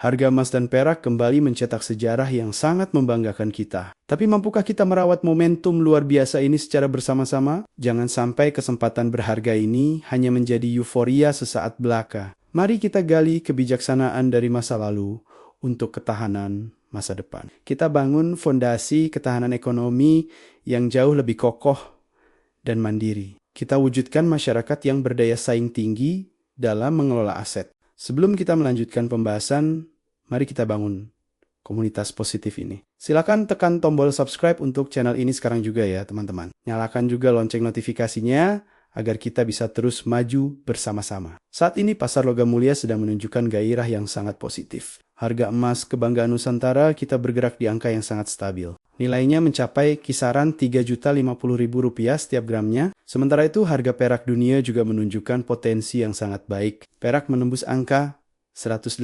Harga emas dan perak kembali mencetak sejarah yang sangat membanggakan kita. Tapi mampukah kita merawat momentum luar biasa ini secara bersama-sama? Jangan sampai kesempatan berharga ini hanya menjadi euforia sesaat belaka. Mari kita gali kebijaksanaan dari masa lalu untuk ketahanan masa depan. Kita bangun fondasi ketahanan ekonomi yang jauh lebih kokoh dan mandiri. Kita wujudkan masyarakat yang berdaya saing tinggi dalam mengelola aset. Sebelum kita melanjutkan pembahasan, mari kita bangun komunitas positif ini. Silakan tekan tombol subscribe untuk channel ini sekarang juga ya teman-teman. Nyalakan juga lonceng notifikasinya agar kita bisa terus maju bersama-sama. Saat ini pasar logam mulia sedang menunjukkan gairah yang sangat positif. Harga emas kebanggaan Nusantara kita bergerak di angka yang sangat stabil. Nilainya mencapai kisaran Rp3.050.000 setiap gramnya. Sementara itu harga perak dunia juga menunjukkan potensi yang sangat baik. Perak menembus angka $108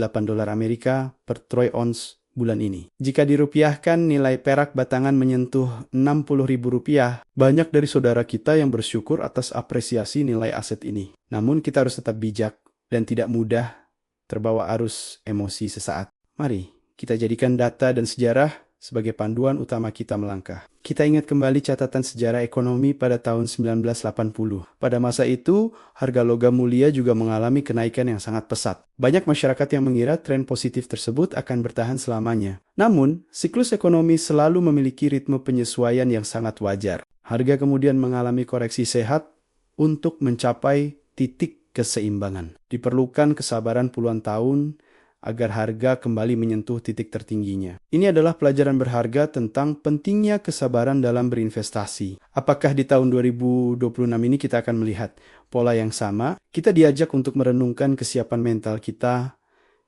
Amerika per troy ounce bulan ini. Jika dirupiahkan, nilai perak batangan menyentuh Rp60.000. Banyak dari saudara kita yang bersyukur atas apresiasi nilai aset ini. Namun kita harus tetap bijak dan tidak mudah terbawa arus emosi sesaat. Mari kita jadikan data dan sejarah sebagai panduan utama kita melangkah. Kita ingat kembali catatan sejarah ekonomi pada tahun 1980. Pada masa itu, harga logam mulia juga mengalami kenaikan yang sangat pesat. Banyak masyarakat yang mengira tren positif tersebut akan bertahan selamanya. Namun, siklus ekonomi selalu memiliki ritme penyesuaian yang sangat wajar. Harga kemudian mengalami koreksi sehat untuk mencapai titik keseimbangan. Diperlukan kesabaran puluhan tahun agar harga kembali menyentuh titik tertingginya. Ini adalah pelajaran berharga tentang pentingnya kesabaran dalam berinvestasi. Apakah di tahun 2026 ini kita akan melihat pola yang sama? Kita diajak untuk merenungkan kesiapan mental kita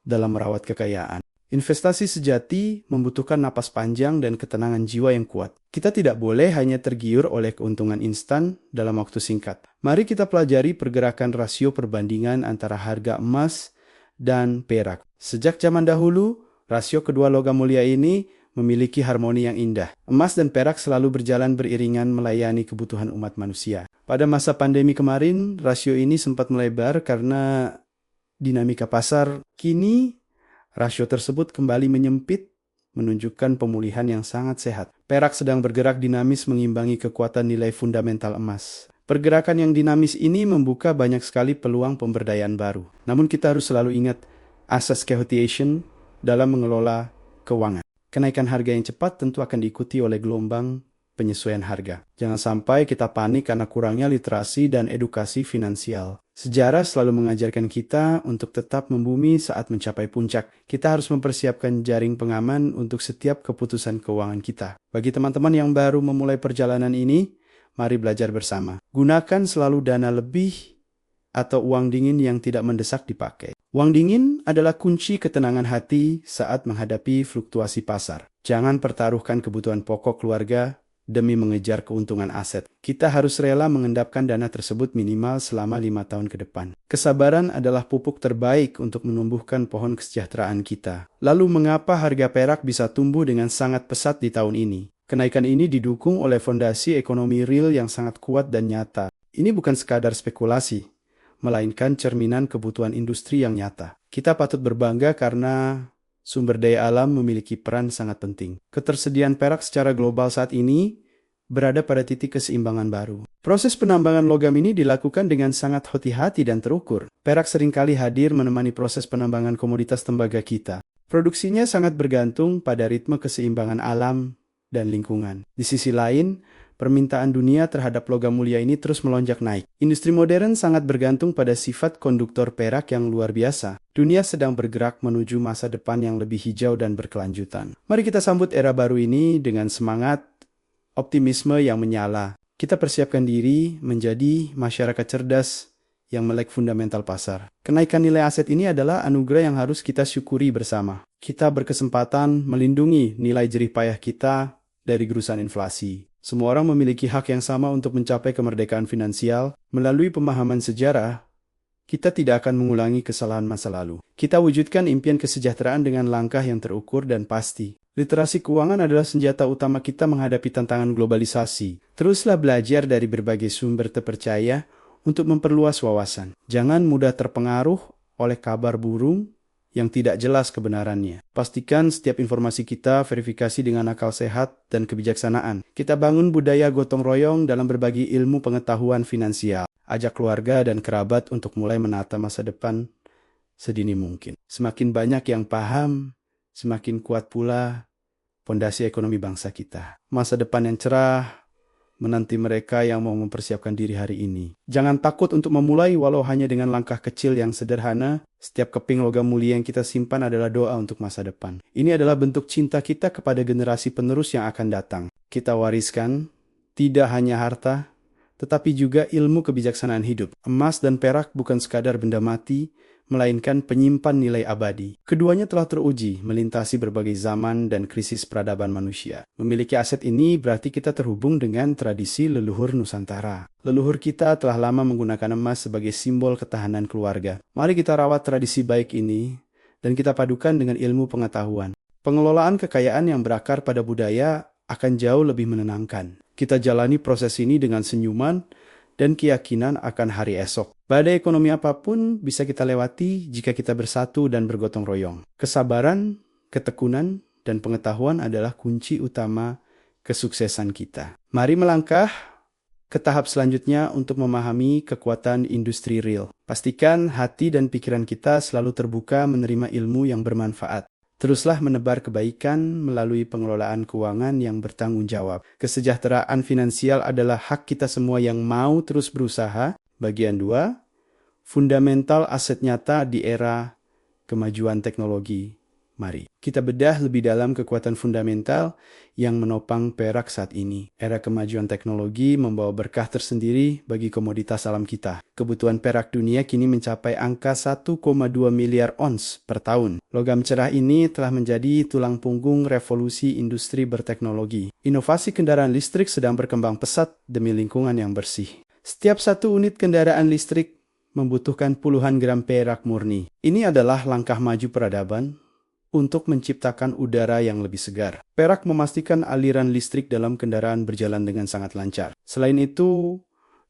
dalam merawat kekayaan. Investasi sejati membutuhkan napas panjang dan ketenangan jiwa yang kuat. Kita tidak boleh hanya tergiur oleh keuntungan instan dalam waktu singkat. Mari kita pelajari pergerakan rasio perbandingan antara harga emas dan perak. Sejak zaman dahulu, rasio kedua logam mulia ini memiliki harmoni yang indah. Emas dan perak selalu berjalan beriringan melayani kebutuhan umat manusia. Pada masa pandemi kemarin, rasio ini sempat melebar karena dinamika pasar. Kini, rasio tersebut kembali menyempit, menunjukkan pemulihan yang sangat sehat. Perak sedang bergerak dinamis mengimbangi kekuatan nilai fundamental emas. Pergerakan yang dinamis ini membuka banyak sekali peluang pemberdayaan baru. Namun kita harus selalu ingat asas cohesion dalam mengelola keuangan. Kenaikan harga yang cepat tentu akan diikuti oleh gelombang penyesuaian harga. Jangan sampai kita panik karena kurangnya literasi dan edukasi finansial. Sejarah selalu mengajarkan kita untuk tetap membumi saat mencapai puncak. Kita harus mempersiapkan jaring pengaman untuk setiap keputusan keuangan kita. Bagi teman-teman yang baru memulai perjalanan ini, mari belajar bersama. Gunakan selalu dana lebih atau uang dingin yang tidak mendesak dipakai. Uang dingin adalah kunci ketenangan hati saat menghadapi fluktuasi pasar. Jangan pertaruhkan kebutuhan pokok keluarga demi mengejar keuntungan aset. Kita harus rela mengendapkan dana tersebut minimal selama 5 tahun ke depan. Kesabaran adalah pupuk terbaik untuk menumbuhkan pohon kesejahteraan kita. Lalu mengapa harga perak bisa tumbuh dengan sangat pesat di tahun ini? Kenaikan ini didukung oleh fondasi ekonomi real yang sangat kuat dan nyata. Ini bukan sekadar spekulasi, melainkan cerminan kebutuhan industri yang nyata. Kita patut berbangga karena sumber daya alam memiliki peran sangat penting. Ketersediaan perak secara global saat ini berada pada titik keseimbangan baru. Proses penambangan logam ini dilakukan dengan sangat hati-hati dan terukur. Perak seringkali hadir menemani proses penambangan komoditas tembaga kita. Produksinya sangat bergantung pada ritme keseimbangan alam dan lingkungan. Di sisi lain, permintaan dunia terhadap logam mulia ini terus melonjak naik. Industri modern sangat bergantung pada sifat konduktor perak yang luar biasa. Dunia sedang bergerak menuju masa depan yang lebih hijau dan berkelanjutan. Mari kita sambut era baru ini dengan semangat, optimisme yang menyala. Kita persiapkan diri menjadi masyarakat cerdas yang melek fundamental pasar. Kenaikan nilai aset ini adalah anugerah yang harus kita syukuri bersama. Kita berkesempatan melindungi nilai jerih payah kita dari gerusan inflasi. Semua orang memiliki hak yang sama untuk mencapai kemerdekaan finansial. Melalui pemahaman sejarah, kita tidak akan mengulangi kesalahan masa lalu. Kita wujudkan impian kesejahteraan dengan langkah yang terukur dan pasti. Literasi keuangan adalah senjata utama kita menghadapi tantangan globalisasi. Teruslah belajar dari berbagai sumber terpercaya untuk memperluas wawasan. Jangan mudah terpengaruh oleh kabar burung yang tidak jelas kebenarannya. Pastikan setiap informasi kita verifikasi dengan akal sehat dan kebijaksanaan. Kita bangun budaya gotong royong dalam berbagi ilmu pengetahuan finansial. Ajak keluarga dan kerabat untuk mulai menata masa depan sedini mungkin. Semakin banyak yang paham, semakin kuat pula fondasi ekonomi bangsa kita. Masa depan yang cerah menanti mereka yang mau mempersiapkan diri hari ini. Jangan takut untuk memulai walau hanya dengan langkah kecil yang sederhana. Setiap keping logam mulia yang kita simpan adalah doa untuk masa depan. Ini adalah bentuk cinta kita kepada generasi penerus yang akan datang. Kita wariskan tidak hanya harta, tetapi juga ilmu kebijaksanaan hidup. Emas dan perak bukan sekadar benda mati, melainkan penyimpan nilai abadi. Keduanya telah teruji melintasi berbagai zaman dan krisis peradaban manusia. Memiliki aset ini berarti kita terhubung dengan tradisi leluhur Nusantara. Leluhur kita telah lama menggunakan emas sebagai simbol ketahanan keluarga. Mari kita rawat tradisi baik ini dan kita padukan dengan ilmu pengetahuan. Pengelolaan kekayaan yang berakar pada budaya akan jauh lebih menenangkan. Kita jalani proses ini dengan senyuman dan keyakinan akan hari esok. Badai ekonomi apapun bisa kita lewati jika kita bersatu dan bergotong royong. Kesabaran, ketekunan, dan pengetahuan adalah kunci utama kesuksesan kita. Mari melangkah ke tahap selanjutnya untuk memahami kekuatan industri real. Pastikan hati dan pikiran kita selalu terbuka menerima ilmu yang bermanfaat. Teruslah menebar kebaikan melalui pengelolaan keuangan yang bertanggung jawab. Kesejahteraan finansial adalah hak kita semua yang mau terus berusaha. Bagian 2, fundamental aset nyata di era kemajuan teknologi. Mari kita bedah lebih dalam kekuatan fundamental yang menopang perak saat ini. Era kemajuan teknologi membawa berkah tersendiri bagi komoditas alam kita. Kebutuhan perak dunia kini mencapai angka 1,2 miliar ons per tahun. Logam cerah ini telah menjadi tulang punggung revolusi industri berteknologi. Inovasi kendaraan listrik sedang berkembang pesat demi lingkungan yang bersih. Setiap satu unit kendaraan listrik membutuhkan puluhan gram perak murni. Ini adalah langkah maju peradaban untuk menciptakan udara yang lebih segar. Perak memastikan aliran listrik dalam kendaraan berjalan dengan sangat lancar. Selain itu,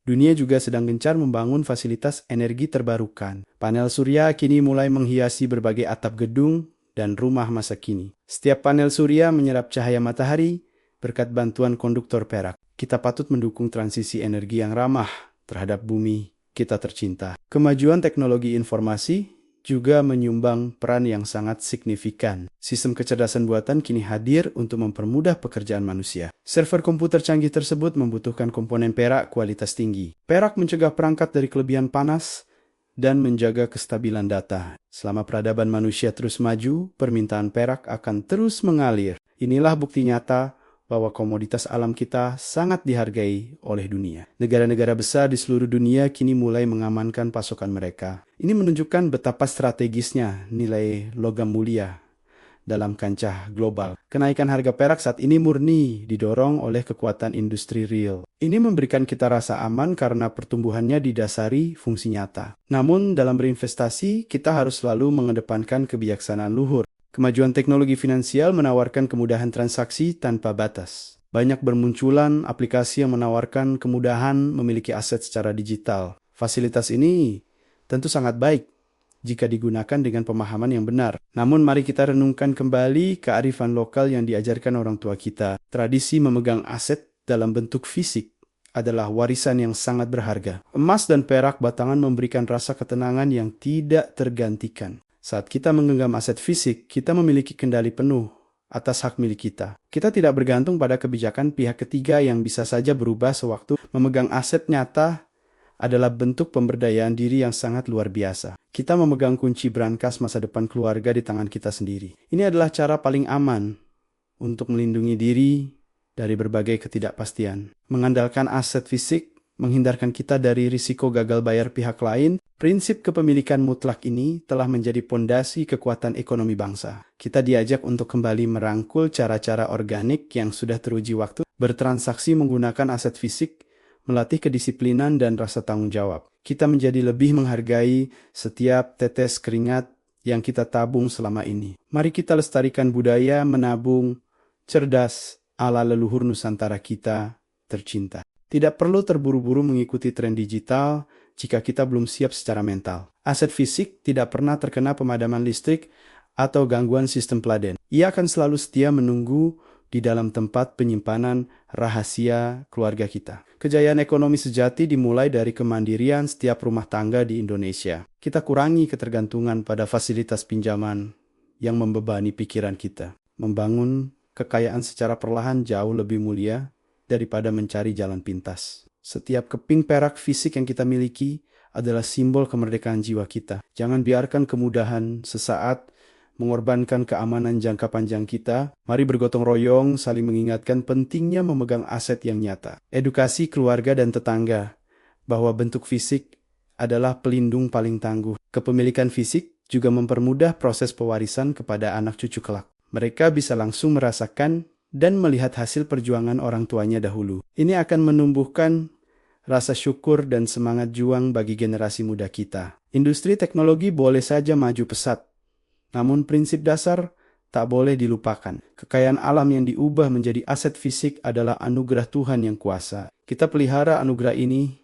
dunia juga sedang gencar membangun fasilitas energi terbarukan. Panel surya kini mulai menghiasi berbagai atap gedung dan rumah masa kini. Setiap panel surya menyerap cahaya matahari berkat bantuan konduktor perak. Kita patut mendukung transisi energi yang ramah terhadap bumi kita tercinta. Kemajuan teknologi informasi juga menyumbang peran yang sangat signifikan. Sistem kecerdasan buatan kini hadir untuk mempermudah pekerjaan manusia. Server komputer canggih tersebut membutuhkan komponen perak kualitas tinggi. Perak mencegah perangkat dari kelebihan panas dan menjaga kestabilan data. Selama peradaban manusia terus maju, permintaan perak akan terus mengalir. Inilah bukti nyata bahwa komoditas alam kita sangat dihargai oleh dunia. Negara-negara besar di seluruh dunia kini mulai mengamankan pasokan mereka. Ini menunjukkan betapa strategisnya nilai logam mulia dalam kancah global. Kenaikan harga perak saat ini murni didorong oleh kekuatan industri real. Ini memberikan kita rasa aman karena pertumbuhannya didasari fungsi nyata. Namun dalam berinvestasi, kita harus selalu mengedepankan kebijaksanaan luhur. Kemajuan teknologi finansial menawarkan kemudahan transaksi tanpa batas. Banyak bermunculan aplikasi yang menawarkan kemudahan memiliki aset secara digital. Fasilitas ini tentu sangat baik jika digunakan dengan pemahaman yang benar. Namun mari kita renungkan kembali kearifan lokal yang diajarkan orang tua kita. Tradisi memegang aset dalam bentuk fisik adalah warisan yang sangat berharga. Emas dan perak batangan memberikan rasa ketenangan yang tidak tergantikan. Saat kita menggenggam aset fisik, kita memiliki kendali penuh atas hak milik kita. Kita tidak bergantung pada kebijakan pihak ketiga yang bisa saja berubah sewaktu. Memegang aset nyata adalah bentuk pemberdayaan diri yang sangat luar biasa. Kita memegang kunci brankas masa depan keluarga di tangan kita sendiri. Ini adalah cara paling aman untuk melindungi diri dari berbagai ketidakpastian. Mengandalkan aset fisik menghindarkan kita dari risiko gagal bayar pihak lain. Prinsip kepemilikan mutlak ini telah menjadi pondasi kekuatan ekonomi bangsa. Kita diajak untuk kembali merangkul cara-cara organik yang sudah teruji waktu, bertransaksi menggunakan aset fisik, melatih kedisiplinan dan rasa tanggung jawab. Kita menjadi lebih menghargai setiap tetes keringat yang kita tabung selama ini. Mari kita lestarikan budaya menabung cerdas ala leluhur Nusantara kita tercinta. Tidak perlu terburu-buru mengikuti tren digital. jika kita belum siap secara mental. Aset fisik tidak pernah terkena pemadaman listrik atau gangguan sistem peladen. Ia akan selalu setia menunggu di dalam tempat penyimpanan rahasia keluarga kita. Kejayaan ekonomi sejati dimulai dari kemandirian setiap rumah tangga di Indonesia. Kita kurangi ketergantungan pada fasilitas pinjaman yang membebani pikiran kita. Membangun kekayaan secara perlahan jauh lebih mulia daripada mencari jalan pintas. Setiap keping perak fisik yang kita miliki adalah simbol kemerdekaan jiwa kita. Jangan biarkan kemudahan sesaat mengorbankan keamanan jangka panjang kita. Mari bergotong royong saling mengingatkan pentingnya memegang aset yang nyata. Edukasi keluarga dan tetangga bahwa bentuk fisik adalah pelindung paling tangguh. Kepemilikan fisik juga mempermudah proses pewarisan kepada anak cucu kelak. Mereka bisa langsung merasakan dan melihat hasil perjuangan orang tuanya dahulu. Ini akan menumbuhkan rasa syukur dan semangat juang bagi generasi muda kita. Industri teknologi boleh saja maju pesat, namun prinsip dasar tak boleh dilupakan. Kekayaan alam yang diubah menjadi aset fisik adalah anugerah Tuhan yang kuasa. Kita pelihara anugerah ini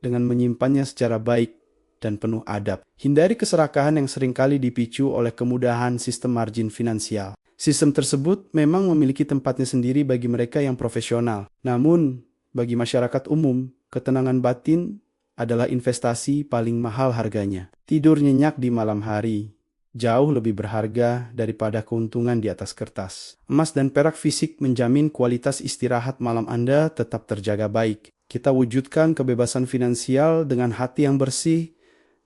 dengan menyimpannya secara baik dan penuh adab. Hindari keserakahan yang seringkali dipicu oleh kemudahan sistem margin finansial. Sistem tersebut memang memiliki tempatnya sendiri bagi mereka yang profesional. Namun, bagi masyarakat umum, ketenangan batin adalah investasi paling mahal harganya. Tidur nyenyak di malam hari jauh lebih berharga daripada keuntungan di atas kertas. Emas dan perak fisik menjamin kualitas istirahat malam Anda tetap terjaga baik. Kita wujudkan kebebasan finansial dengan hati yang bersih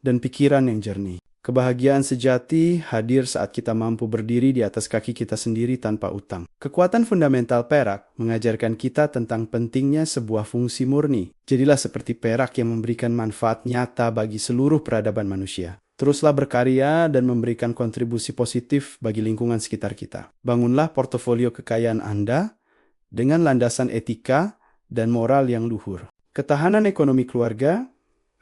dan pikiran yang jernih. Kebahagiaan sejati hadir saat kita mampu berdiri di atas kaki kita sendiri tanpa utang. Kekuatan fundamental perak mengajarkan kita tentang pentingnya sebuah fungsi murni. Jadilah seperti perak yang memberikan manfaat nyata bagi seluruh peradaban manusia. Teruslah berkarya dan memberikan kontribusi positif bagi lingkungan sekitar kita. Bangunlah portofolio kekayaan Anda dengan landasan etika dan moral yang luhur. Ketahanan ekonomi keluarga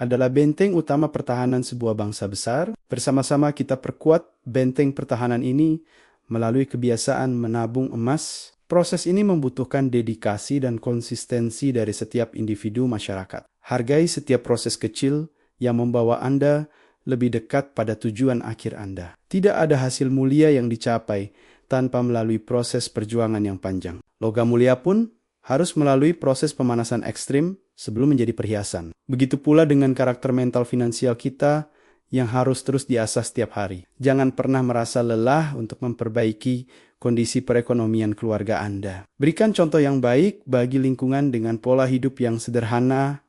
adalah benteng utama pertahanan sebuah bangsa besar. Bersama-sama kita perkuat benteng pertahanan ini melalui kebiasaan menabung emas. Proses ini membutuhkan dedikasi dan konsistensi dari setiap individu masyarakat. Hargai setiap proses kecil yang membawa Anda lebih dekat pada tujuan akhir Anda. Tidak ada hasil mulia yang dicapai tanpa melalui proses perjuangan yang panjang. Logam mulia pun harus melalui proses pemanasan ekstrim sebelum menjadi perhiasan. Begitu pula dengan karakter mental finansial kita yang harus terus diasah setiap hari. Jangan pernah merasa lelah untuk memperbaiki kondisi perekonomian keluarga Anda. Berikan contoh yang baik bagi lingkungan dengan pola hidup yang sederhana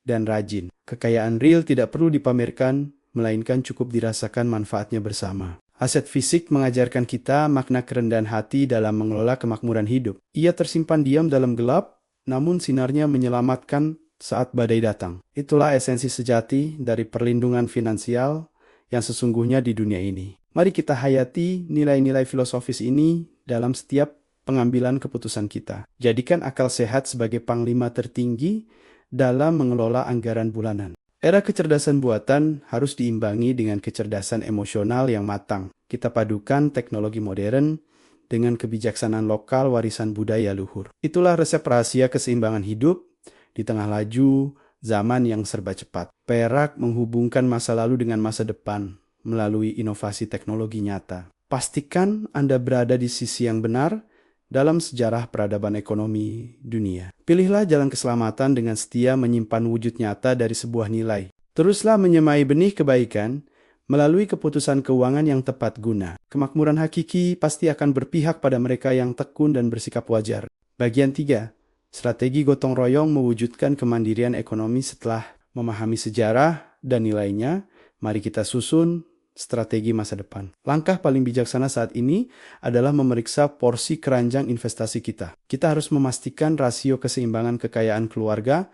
dan rajin. Kekayaan real tidak perlu dipamerkan, melainkan cukup dirasakan manfaatnya bersama. Aset fisik mengajarkan kita makna kerendahan hati dalam mengelola kemakmuran hidup. Ia tersimpan diam dalam gelap, namun sinarnya menyelamatkan saat badai datang. Itulah esensi sejati dari perlindungan finansial yang sesungguhnya di dunia ini. Mari kita hayati nilai-nilai filosofis ini dalam setiap pengambilan keputusan kita. Jadikan akal sehat sebagai panglima tertinggi dalam mengelola anggaran bulanan. Era kecerdasan buatan harus diimbangi dengan kecerdasan emosional yang matang. Kita padukan teknologi modern dengan kebijaksanaan lokal warisan budaya luhur. Itulah resep rahasia keseimbangan hidup di tengah laju zaman yang serba cepat. Perak menghubungkan masa lalu dengan masa depan melalui inovasi teknologi nyata. Pastikan Anda berada di sisi yang benar dalam sejarah peradaban ekonomi dunia. Pilihlah jalan keselamatan dengan setia menyimpan wujud nyata dari sebuah nilai. Teruslah menyemai benih kebaikan melalui keputusan keuangan yang tepat guna. Kemakmuran hakiki pasti akan berpihak pada mereka yang tekun dan bersikap wajar. Bagian 3. Strategi gotong royong mewujudkan kemandirian ekonomi setelah memahami sejarah dan nilainya. Mari kita susun strategi masa depan. Langkah paling bijaksana saat ini adalah memeriksa porsi keranjang investasi kita. Kita harus memastikan rasio keseimbangan kekayaan keluarga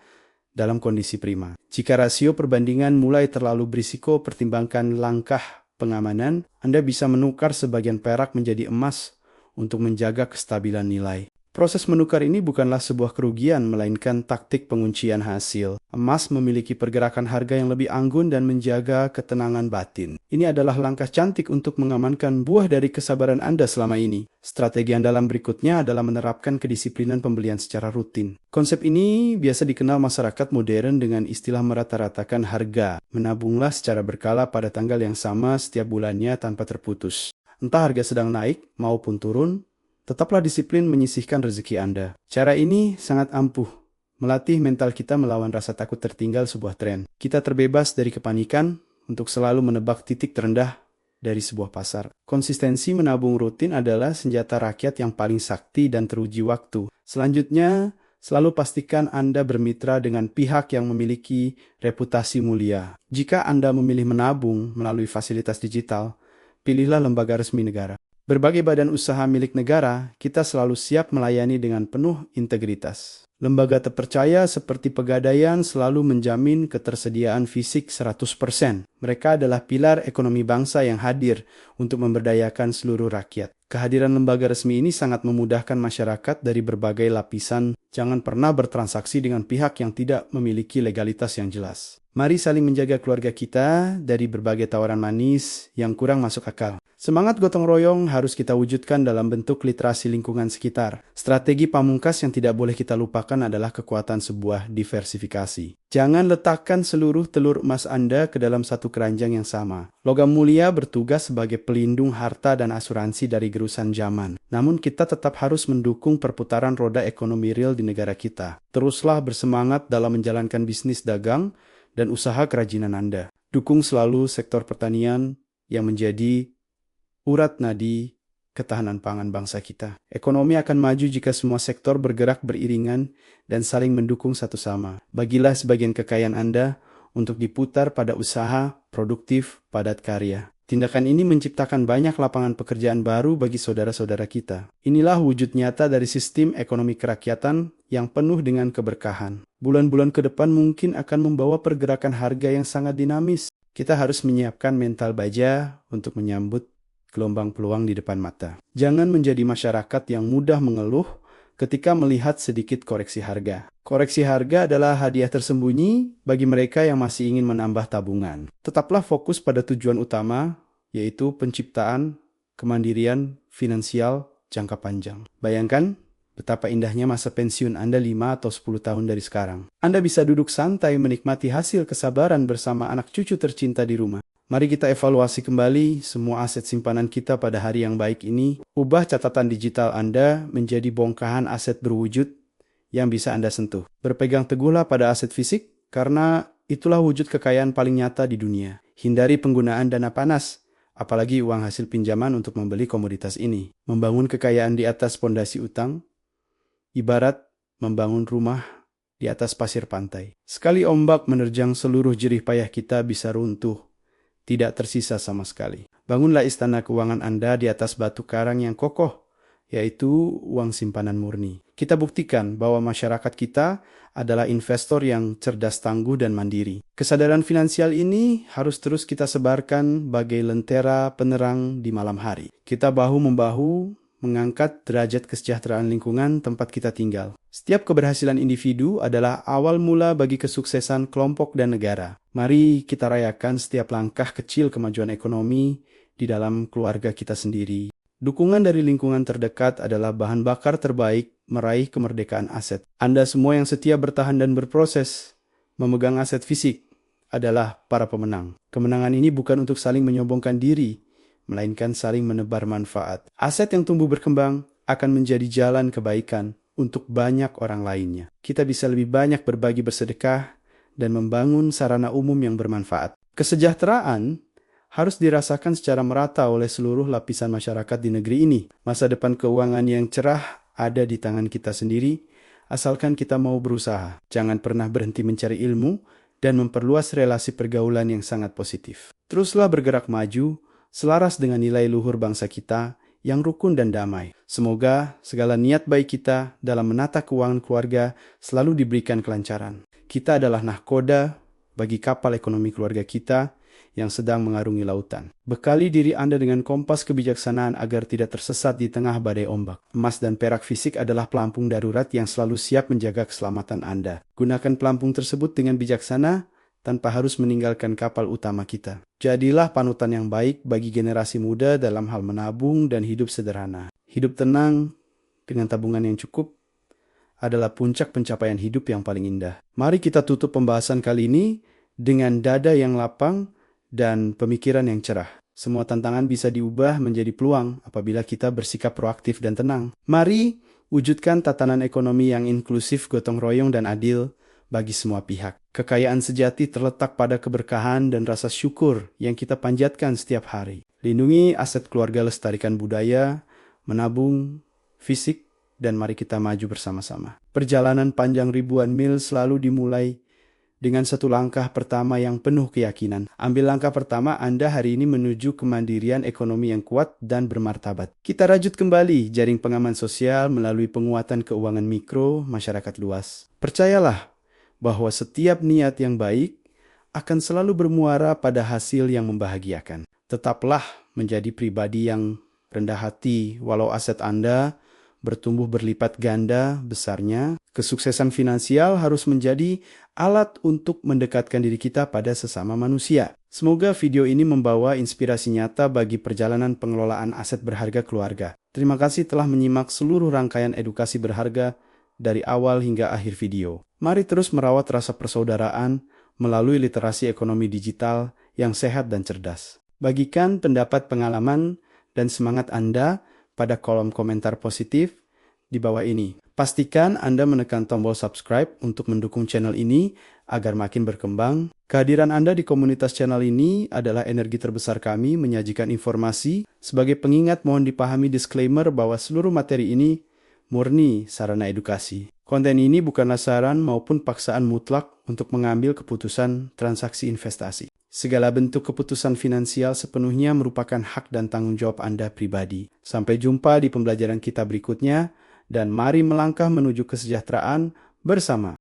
dalam kondisi prima. Jika rasio perbandingan mulai terlalu berisiko, pertimbangkan langkah pengamanan. Anda bisa menukar sebagian perak menjadi emas untuk menjaga kestabilan nilai. Proses menukar ini bukanlah sebuah kerugian, melainkan taktik penguncian hasil. Emas memiliki pergerakan harga yang lebih anggun dan menjaga ketenangan batin. Ini adalah langkah cantik untuk mengamankan buah dari kesabaran Anda selama ini. Strategi andalan berikutnya adalah menerapkan kedisiplinan pembelian secara rutin. Konsep ini biasa dikenal masyarakat modern dengan istilah merata-ratakan harga. Menabunglah secara berkala pada tanggal yang sama setiap bulannya tanpa terputus. Entah harga sedang naik maupun turun, tetaplah disiplin menyisihkan rezeki Anda. Cara ini sangat ampuh, melatih mental kita melawan rasa takut tertinggal sebuah tren. Kita terbebas dari kepanikan untuk selalu menebak titik terendah dari sebuah pasar. Konsistensi menabung rutin adalah senjata rakyat yang paling sakti dan teruji waktu. Selanjutnya, selalu pastikan Anda bermitra dengan pihak yang memiliki reputasi mulia. Jika Anda memilih menabung melalui fasilitas digital, pilihlah lembaga resmi negara. Berbagai badan usaha milik negara, kita selalu siap melayani dengan penuh integritas. Lembaga terpercaya seperti Pegadaian selalu menjamin ketersediaan fisik 100%. Mereka adalah pilar ekonomi bangsa yang hadir untuk memberdayakan seluruh rakyat. Kehadiran lembaga resmi ini sangat memudahkan masyarakat dari berbagai lapisan. Jangan pernah bertransaksi dengan pihak yang tidak memiliki legalitas yang jelas. Mari saling menjaga keluarga kita dari berbagai tawaran manis yang kurang masuk akal. Semangat gotong royong harus kita wujudkan dalam bentuk literasi lingkungan sekitar. Strategi pamungkas yang tidak boleh kita lupakan adalah kekuatan sebuah diversifikasi. Jangan letakkan seluruh telur emas Anda ke dalam satu keranjang yang sama. Logam mulia bertugas sebagai pelindung harta dan asuransi dari gerusan zaman. Namun kita tetap harus mendukung perputaran roda ekonomi real di negara kita. Teruslah bersemangat dalam menjalankan bisnis dagang dan usaha kerajinan Anda. Dukung selalu sektor pertanian yang menjadi urat nadi ketahanan pangan bangsa kita. Ekonomi akan maju jika semua sektor bergerak beriringan dan saling mendukung satu sama. Bagilah sebagian kekayaan Anda untuk diputar pada usaha produktif padat karya. Tindakan ini menciptakan banyak lapangan pekerjaan baru bagi saudara-saudara kita. Inilah wujud nyata dari sistem ekonomi kerakyatan yang penuh dengan keberkahan. Bulan-bulan ke depan mungkin akan membawa pergerakan harga yang sangat dinamis. Kita harus menyiapkan mental baja untuk menyambut gelombang peluang di depan mata. Jangan menjadi masyarakat yang mudah mengeluh ketika melihat sedikit koreksi harga. Koreksi harga adalah hadiah tersembunyi bagi mereka yang masih ingin menambah tabungan. Tetaplah fokus pada tujuan utama, yaitu penciptaan kemandirian finansial jangka panjang. Bayangkan betapa indahnya masa pensiun Anda 5 atau 10 tahun dari sekarang. Anda bisa duduk santai menikmati hasil kesabaran bersama anak cucu tercinta di rumah. Mari kita evaluasi kembali semua aset simpanan kita pada hari yang baik ini. Ubah catatan digital Anda menjadi bongkahan aset berwujud yang bisa Anda sentuh. Berpegang teguhlah pada aset fisik, karena itulah wujud kekayaan paling nyata di dunia. Hindari penggunaan dana panas, apalagi uang hasil pinjaman untuk membeli komoditas ini. Membangun kekayaan di atas pondasi utang, ibarat membangun rumah di atas pasir pantai. Sekali ombak menerjang seluruh jerih payah kita bisa runtuh. Tidak tersisa sama sekali. Bangunlah istana keuangan Anda di atas batu karang yang kokoh, yaitu uang simpanan murni. Kita buktikan bahwa masyarakat kita adalah investor yang cerdas, tangguh, dan mandiri. Kesadaran finansial ini harus terus kita sebarkan bagai lentera penerang di malam hari. Kita bahu-membahu mengangkat derajat kesejahteraan lingkungan tempat kita tinggal. Setiap keberhasilan individu adalah awal mula bagi kesuksesan kelompok dan negara. Mari kita rayakan setiap langkah kecil kemajuan ekonomi di dalam keluarga kita sendiri. Dukungan dari lingkungan terdekat adalah bahan bakar terbaik meraih kemerdekaan aset. Anda semua yang setia bertahan dan berproses memegang aset fisik adalah para pemenang. Kemenangan ini bukan untuk saling menyombongkan diri, melainkan saling menebar manfaat. Aset yang tumbuh berkembang akan menjadi jalan kebaikan untuk banyak orang lainnya. Kita bisa lebih banyak berbagi, bersedekah, dan membangun sarana umum yang bermanfaat. Kesejahteraan harus dirasakan secara merata oleh seluruh lapisan masyarakat di negeri ini. Masa depan keuangan yang cerah ada di tangan kita sendiri, asalkan kita mau berusaha. Jangan pernah berhenti mencari ilmu dan memperluas relasi pergaulan yang sangat positif. Teruslah bergerak maju, selaras dengan nilai luhur bangsa kita yang rukun dan damai. Semoga segala niat baik kita dalam menata keuangan keluarga selalu diberikan kelancaran. Kita adalah nahkoda bagi kapal ekonomi keluarga kita yang sedang mengarungi lautan. Bekali diri Anda dengan kompas kebijaksanaan agar tidak tersesat di tengah badai ombak. Emas dan perak fisik adalah pelampung darurat yang selalu siap menjaga keselamatan Anda. Gunakan pelampung tersebut dengan bijaksana tanpa harus meninggalkan kapal utama kita. Jadilah panutan yang baik bagi generasi muda dalam hal menabung dan hidup sederhana. Hidup tenang dengan tabungan yang cukup adalah puncak pencapaian hidup yang paling indah. Mari kita tutup pembahasan kali ini dengan dada yang lapang dan pemikiran yang cerah. Semua tantangan bisa diubah menjadi peluang apabila kita bersikap proaktif dan tenang. Mari wujudkan tatanan ekonomi yang inklusif, gotong royong, dan adil bagi semua pihak. Kekayaan sejati terletak pada keberkahan dan rasa syukur yang kita panjatkan setiap hari. Lindungi aset keluarga, lestarikan budaya, menabung fisik, dan mari kita maju bersama-sama. Perjalanan panjang ribuan mil selalu dimulai dengan satu langkah pertama yang penuh keyakinan. Ambil langkah pertama Anda hari ini menuju kemandirian ekonomi yang kuat dan bermartabat. Kita rajut kembali jaring pengaman sosial melalui penguatan keuangan mikro masyarakat luas. Percayalah bahwa setiap niat yang baik akan selalu bermuara pada hasil yang membahagiakan. Tetaplah menjadi pribadi yang rendah hati walau aset Anda bertumbuh berlipat ganda besarnya. Kesuksesan finansial harus menjadi alat untuk mendekatkan diri kita pada sesama manusia. Semoga video ini membawa inspirasi nyata bagi perjalanan pengelolaan aset berharga keluarga. Terima kasih telah menyimak seluruh rangkaian edukasi berharga dari awal hingga akhir video. Mari terus merawat rasa persaudaraan melalui literasi ekonomi digital yang sehat dan cerdas. Bagikan pendapat, pengalaman, dan semangat Anda pada kolom komentar positif di bawah ini. Pastikan Anda menekan tombol subscribe untuk mendukung channel ini agar makin berkembang. Kehadiran Anda di komunitas channel ini adalah energi terbesar kami menyajikan informasi. Sebagai pengingat, mohon dipahami disclaimer bahwa seluruh materi ini murni sarana edukasi. Konten ini bukanlah saran maupun paksaan mutlak untuk mengambil keputusan transaksi investasi. Segala bentuk keputusan finansial sepenuhnya merupakan hak dan tanggung jawab Anda pribadi. Sampai jumpa di pembelajaran kita berikutnya, dan mari melangkah menuju kesejahteraan bersama.